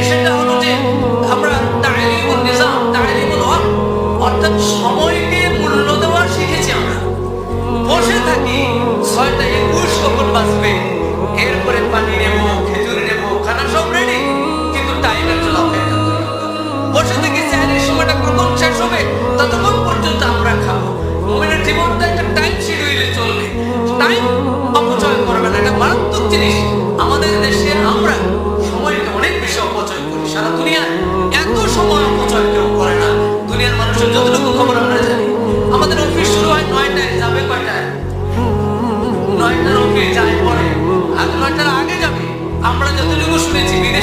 সেটা হলো যে আমরা তা'লিমুন নিজাম, তা'লিমুল ওয়াক্ত, অর্থাৎ সময়কে মূল্য দেওয়া শিখেছি। আমরা বসে থাকি 6টা 21 কখন বাজবে, এরপরে পানি নেবো, খেজুর নেবো, খানা সব রেডি, কিন্তু টাইমের জন্য অপেক্ষা করি। বসে থেকে সেহরির সময়টা কখন শেষ হবে ততক্ষণ পর্যন্ত আমরা খাবো। মুমিনের জীবনটা একটা টাইম শিডিউলে চলবে, টাইম অপচয় করবে না। এটা মারাত্মক জিনিস। আমাদের দেশে আমরা সময়কে অনেক বেশি অপচয় করি। সারা দুনিয়ায় এত সময় অপচয় কেউ করে না। দুনিয়ার মানুষের যতটুকু খবর আমরা জানি, আমাদের অফিস শুরু হয় 9টায়, যাবে কয়টায়? 9টার অফিস যায় পরে, আগে 9টার আগে যাবে। আমরা যতটুকু শুনেছি বিদেশ